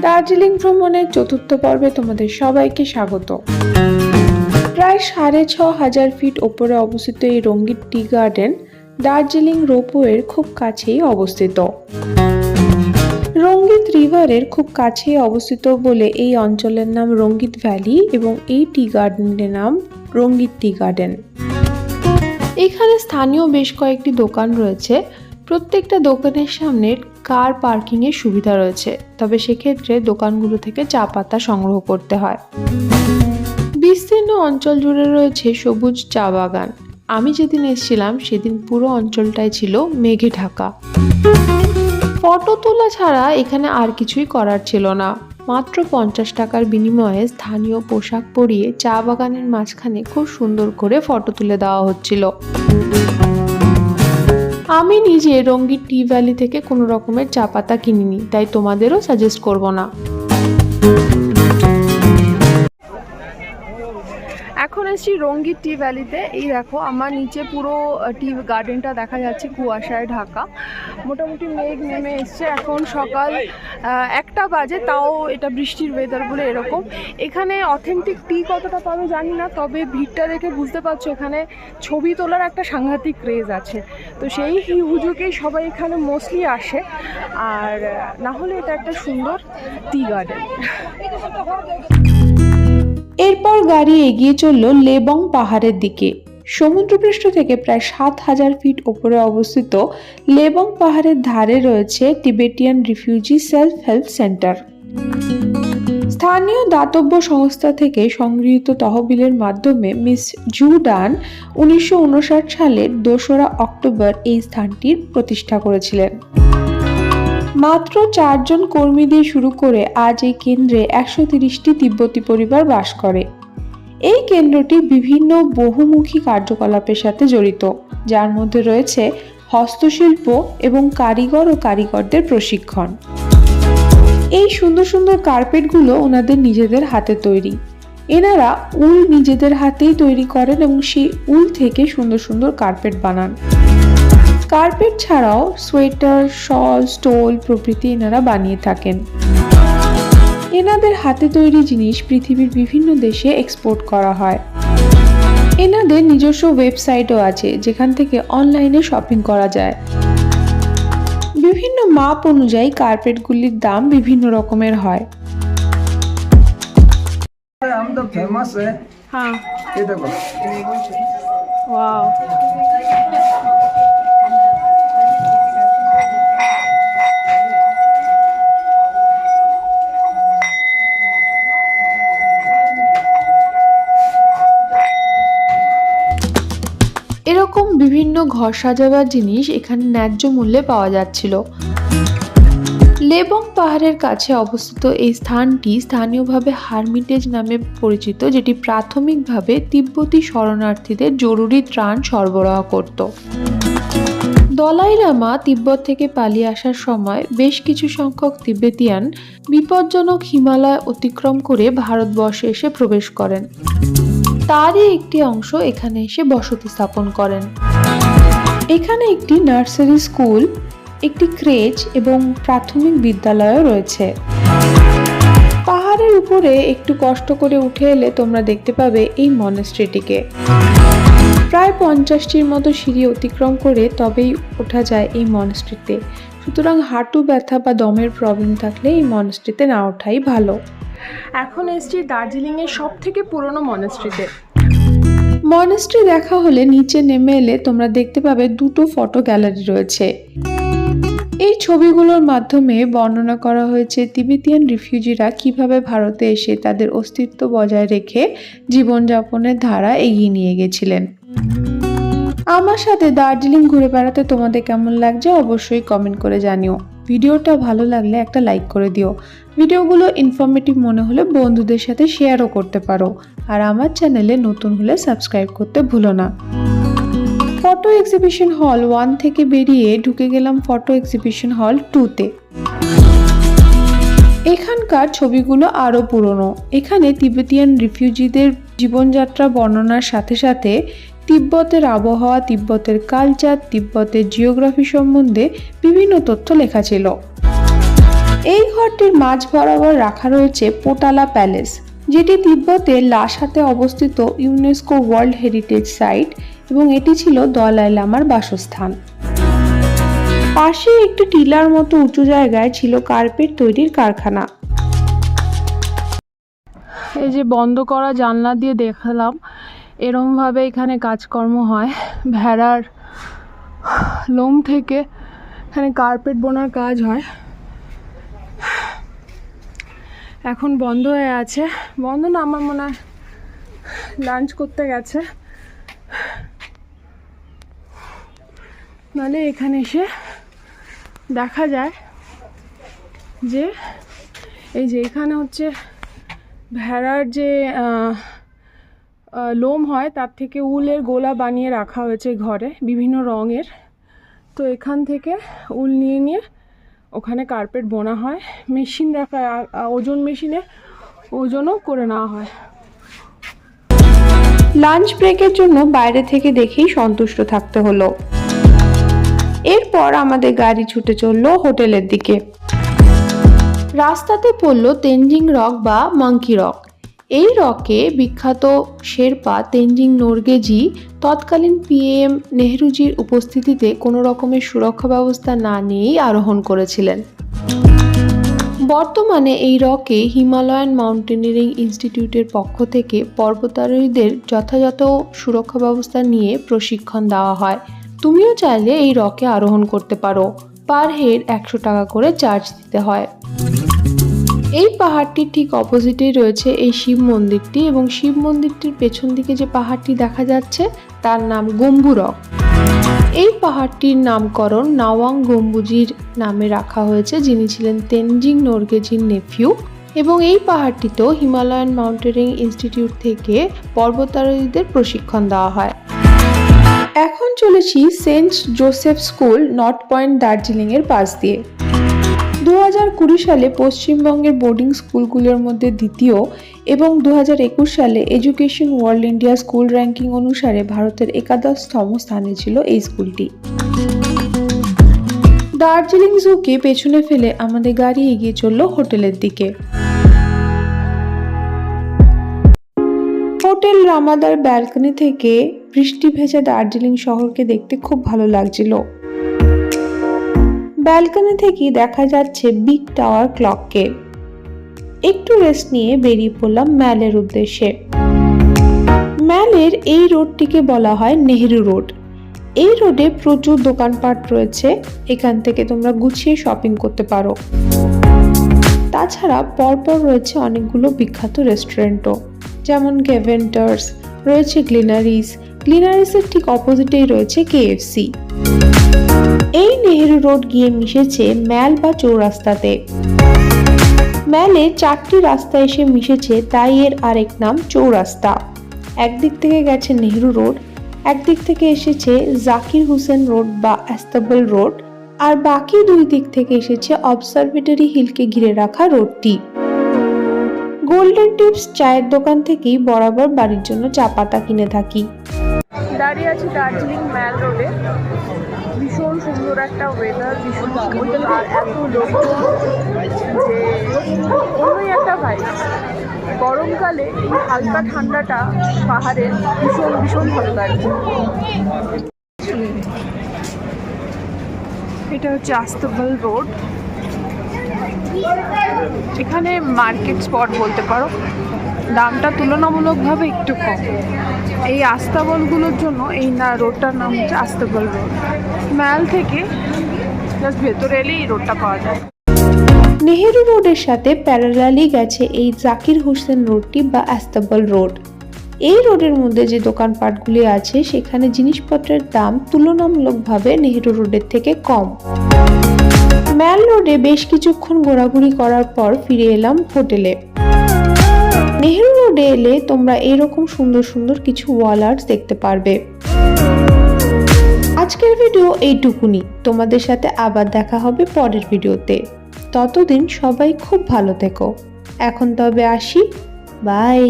দার্জিলিং ভ্রমণের চতুর্থ পর্বে তোমাদের সবাইকে স্বাগত। প্রায় ৬,৫০০ ফিট ওপরে অবস্থিত এই রঙ্গিত টি গার্ডেন দার্জিলিং রোপওয়ের খুব কাছেই অবস্থিত। রঙ্গিত রিভারের খুব কাছেই অবস্থিত বলে এই অঞ্চলের নাম রঙ্গিত ভ্যালি এবং এই টি গার্ডেনের নাম রঙ্গিত টি গার্ডেন। এখানে স্থানীয় বেশ কয়েকটি দোকান রয়েছে। প্রত্যেকটা দোকানের সামনে কার পার্কিং এর সুবিধা রয়েছে, তবে সেক্ষেত্রে দোকানগুলো থেকে চা পাতা সংগ্রহ করতে হয়। বিস্তীর্ণ অঞ্চল জুড়ে রয়েছে সবুজ চা বাগান। আমি যেদিন এসেছিলাম সেদিন পুরো অঞ্চলটাই ছিল মেঘে ঢাকা। ফটো তোলা ছাড়া এখানে আর কিছুই করার ছিল না। মাত্র ৫০ টাকার বিনিময়ে স্থানীয় পোশাক পরিয়ে চা বাগানের মাঝখানে খুব সুন্দর করে ফটো তুলে দেওয়া হচ্ছিল। আমি নিজে রঙ্গিত টি ভ্যালি থেকে কোনো রকমের চা পাতা কিনিনি, তাই তোমাদেরও সাজেস্ট করব না। এখন এসেছি রঙ্গিত টি ভ্যালিতে। এই দেখো আমার নিচে পুরো টি গার্ডেনটা দেখা যাচ্ছে কুয়াশায় ঢাকা। মোটামুটি মেঘ নেমে এসছে। এখন সকাল ১টা বাজে, তাও এটা বৃষ্টির ওয়েদার বলে এরকম। এখানে অথেন্টিক টি কতটা পাবে জানি না, তবে ভিড়টা দেখে বুঝতে পারছো এখানে ছবি তোলার একটা সাংঘাতিক ক্রেজ আছে। তো সেই হুজুকেই সবাই এখানে মোস্টলি আসে, আর না হলে এটা একটা সুন্দর টি গার্ডেন। এরপর গাড়ি এগিয়ে চলল লেবং পাহাড়ের দিকে। সমুদ্রপৃষ্ঠ থেকে প্রায় ৭,০০০ ফিট ওপরে অবস্থিত লেবং পাহাড়ের ধারে রয়েছে Tibetan refugee self help centre. স্থানীয় দাতব্য সংস্থা থেকে সংগৃহীত তহবিলের মাধ্যমে মিস জু ডান ১৯৫৯ সালের ২রা অক্টোবর এই স্থানটির প্রতিষ্ঠা করেছিলেন। মাত্র ৪ জন কর্মী দিয়ে শুরু করে আজ এই কেন্দ্রে ১৩০টি তিব্বতী পরিবার বাস করে। এই কেন্দ্রটি বিভিন্ন বহুমুখী কার্যকলাপের সাথে জড়িত, যার মধ্যে রয়েছে হস্তশিল্প এবং কারিগর ও কারিগরদের প্রশিক্ষণ। এই সুন্দর সুন্দর কার্পেটগুলো ওনাদের নিজেদের হাতে তৈরি। এনারা উল নিজেদের হাতেই তৈরি করেন এবং সেই উল থেকে সুন্দর সুন্দর কার্পেট বানান। কার্পেট ছাড়াও সোয়েটার, শল, স্টোল প্রভৃতি এনারা বানিয়ে থাকেন। এনাদের হাতে তৈরি জিনিস পৃথিবীর বিভিন্ন দেশে এক্সপোর্ট করা হয়। এনাদের নিজস্ব ওয়েবসাইটও আছে, যেখান থেকে অনলাইনে শপিং করা যায়। বিভিন্ন মাপ অনুযায়ী কার্পেটগুলির দাম বিভিন্ন রকমের হয়। हम तो फेमस है। हाँ, ये देखो। वाओ। এরকম বিভিন্ন ঘর সাজাবার জিনিস এখানে ন্যায্য মূল্যে পাওয়া যাচ্ছিল। লেবং পাহাড়ের কাছে অবস্থিত এই স্থানটি স্থানীয়ভাবে হারমিটেজ নামে পরিচিত, যেটি প্রাথমিকভাবে তিব্বতী শরণার্থীদের জরুরি ত্রাণ সরবরাহ করত। দলাই লামা তিব্বত থেকে পালিয়ে আসার সময় বেশ কিছু সংখ্যক তিব্বেতিয়ান বিপজ্জনক হিমালয় অতিক্রম করে ভারতবর্ষে এসে প্রবেশ করেন। তারই একটি অংশ এখানে এসে বসতি স্থাপন করেন। এখানে একটি নার্সারি স্কুল, একটি ক্রেচ এবং প্রাথমিক বিদ্যালয়ও রয়েছে। পাহাড়ের উপরে একটু কষ্ট করে উঠে এলে তোমরা দেখতে পাবে এই মনাস্ট্রিটিকে। প্রায় ৫০টির মতো সিঁড়ি অতিক্রম করে তবেই ওঠা যায় এই মনাস্ট্রিতে। সুতরাং হাঁটু ব্যথা বা দমের প্রবলেম থাকলে এই মনাস্ট্রিতে না ওঠাই ভালো। এখন এসছি দার্জিলিংয়ের সব থেকে পুরনো মনাস্ট্রিতে। মনাস্ট্রি দেখা হলে নিচে নেমে এলে তোমরা দেখতে পাবে দুটো ফটো গ্যালারি রয়েছে। এই ছবিগুলোর মাধ্যমে বর্ণনা করা হয়েছে তিবেতিয়ান রিফিউজিরা কিভাবে ভারতে এসে তাদের অস্তিত্ব বজায় রেখে জীবনযাপনের ধারা এগিয়ে নিয়ে গেছিলেন। আমার সাথে দার্জিলিং ঘুরে বেড়াতে তোমাদের কেমন লাগছে অবশ্যই কমেন্ট করে জানিও। ভিডিওটা ভালো লাগলে একটা লাইক করে দিও। ভিডিওগুলো ইনফরমেটিভ মনে হলে বন্ধুদের সাথে শেয়ারও করতে পারো। আর আমার চ্যানেলে নতুন হলে সাবস্ক্রাইব করতে ভুলো না। ফটো এক্সিবিশন হল 1 থেকে বেরিয়ে ঢুকে গেলাম ফটো এক্সিবিশন হল 2-তে। এখানকার ছবিগুলো আরও পুরনো। এখানে তিবেতিয়ান রিফিউজিদের জীবনযাত্রা বর্ণনার সাথে সাথে তিব্বতের আবহাওয়া, তিব্বতের কালচার, তিব্বতের জিওগ্রাফি সম্বন্ধে বিভিন্ন তথ্য লেখা ছিল। এই ঘরটির মাঝ বরাবর রাখা রয়েছে পোটালা প্যালেস, যেটি তিব্বতের লাসাতে অবস্থিত ইউনেস্কো ওয়ার্ল্ড হেরিটেজ সাইট এবং এটি ছিল দলাই লামার বাসস্থান। পাশে একটি টিলার মতো উঁচু জায়গায় ছিল কার্পেট তৈরির কারখানা। এই যে বন্ধ করা জানলা দিয়ে দেখালাম, এরমভাবে এখানে কাজকর্ম হয়। ভেড়ার লোম থেকে এখানে কার্পেট বোনার কাজ হয়। এখন বন্ধ হয়ে আছে, বন্ধ না, আমার মনে হয় লাঞ্চ করতে গেছে। নাহলে এখানে এসে দেখা যায় যে এই যে এখানে হচ্ছে ভেড়ার যে লোম হয় তার থেকে উলের গোলা বানিয়ে রাখা হয়েছে ঘরে বিভিন্ন রঙের। তো এখান থেকে উল নিয়ে নিয়ে ওখানে কার্পেট বোনা হয়। মেশিন রাখা, ওজন মেশিনে ওজনও করে নেওয়া হয়। লাঞ্চ ব্রেকের জন্য বাইরে থেকে দেখেই সন্তুষ্ট থাকতে হলো। এরপর আমাদের গাড়ি ছুটে চললো হোটেলের দিকে। রাস্তাতে পড়লো তেনজিং রক বা মাঙ্কি রক। এই রকে বিখ্যাত শেরপা তেনজিং নোরগেজি তৎকালীন পিএম নেহরুজির উপস্থিতিতে কোনো রকমের সুরক্ষা ব্যবস্থা না নিয়েই আরোহণ করেছিলেন। বর্তমানে এই রকে হিমালয়ান মাউন্টেনিয়ারিং ইনস্টিটিউটের পক্ষ থেকে পর্বতারোহীদের যথাযথ সুরক্ষা ব্যবস্থা নিয়ে প্রশিক্ষণ দেওয়া হয়। তুমিও চাইলে এই রকে আরোহণ করতে পারো। পার হেড 100 টাকা করে চার্জ দিতে হয়। এই পাহাড়টির ঠিক অপোজিটেই রয়েছে এই শিব মন্দিরটি, এবং শিব মন্দিরটির পেছন দিকে যে পাহাড়টি দেখা যাচ্ছে তার নাম গম্বু রক। এই পাহাড়টির নামকরণ নাওয়াং গম্বুজির নামে রাখা হয়েছে, যিনি ছিলেন তেনজিং নোরগেজির নেফিউ। এবং এই পাহাড়টিতেও হিমালয়ান মাউন্টেনিয়ারিং ইনস্টিটিউট থেকে পর্বতারোহীদের প্রশিক্ষণ দেওয়া হয়। এখন চলেছি saint Joseph school North Point Darjeeling এর পাশ দিয়ে। 2020 সালে পশ্চিমবঙ্গের বোর্ডিং স্কুলগুলোর মধ্যে দ্বিতীয় এবং 2021 সালে education world India school ranking অনুসারে ভারতের 11তম স্থানে ছিল এই স্কুলটি। দার্জিলিং জুকে পেছনে ফেলে আমাদের গাড়ি এগিয়ে চলল হোটেলের দিকে। হোটেল রামাদার ব্যালকনি থেকে বৃষ্টি ভেজা দার্জিলিং শহরকে দেখতে খুব ভালো লাগছিল। ব্যালকনি থেকে দেখা যাচ্ছে বিগ টাওয়ার ক্লককে। একটু রেস্ট নিয়ে বেরিয়ে পড়লাম ম্যালের উদ্দেশ্যে। ম্যালের এই রোডটিকে বলা হয় নেহেরু রোড। এই রোডে প্রচুর দোকানপাট রয়েছে, এখান থেকে তোমরা গুছিয়ে শপিং করতে পারো। তাছাড়া পরপর রয়েছে অনেকগুলো বিখ্যাত রেস্টুরেন্টও, যেমন গেভেন্টার্স, রয়েছে গ্লিনারিসের ঠিক অপোজিটেই রয়েছে কেএফসি। এই নেহেরু রোড গিয়ে মিশেছে ম্যাল বা চৌরাস্তাতে। ম্যালে 4টি রাস্তা এসে মিশেছে, তাই এর আরেক নাম চৌরাস্তা। একদিক থেকে গেছে নেহেরু রোড, একদিক থেকে এসেছে জাকির হুসেন রোড বা আস্তাবল রোড, আর বাকি দুই দিক থেকে এসেছে অবজারভেটরি হিলকে ঘিরে রাখা রোডটি। গোল্ডেন টিপস চায়ের দোকান থেকেই বরাবর বাড়ির জন্য চা পাতা কিনে থাকি। দাঁড়িয়ে আছি দার্জিলিং ম্যাল রোডে। ভীষণ সুন্দর একটা ওয়েদার, ভীষণ আর এত লোকজন যে অন্যই একটা ভাইব। গরমকালে এই হালকা ঠান্ডাটা পাহাড়ের ভীষণ ভালো লাগছে। এটা হচ্ছে আস্তাবল রোড। এখানে মার্কেট স্পট বলতে পারো, দামটা তুলনামূলকভাবে একটু কম। এই আস্তাবলগুলোর জন্য এই রোডটার নাম হচ্ছে আস্তাবল রোড। ম্যাল থেকে জাস্ট ভেতরে এলেই এই রোডটা পাওয়া যায়। নেহেরু রোডের সাথে প্যারালালি গেছে এই জাকির হোসেন রোডটি বা আস্তাবল রোড। এই রোডের মধ্যে যে দোকানপাটগুলি আছে সেখানে জিনিসপত্রের দাম তুলনামূলকভাবে নেহেরু রোডের থেকে কম। ম্যাল রোডে বেশ কিছুক্ষণ ঘোরাঘুরি করার পর ফিরে এলাম হোটেলে। নেহেরু রোডে এলে তোমরা এরকম সুন্দর সুন্দর কিছু ওয়াল আর্ট দেখতে পারবে। আজকের ভিডিও এইটুকুনি, তোমাদের সাথে আবার দেখা হবে পরের ভিডিওতে। ততদিন সবাই খুব ভালো থেকো। এখন তবে আসি, বাই।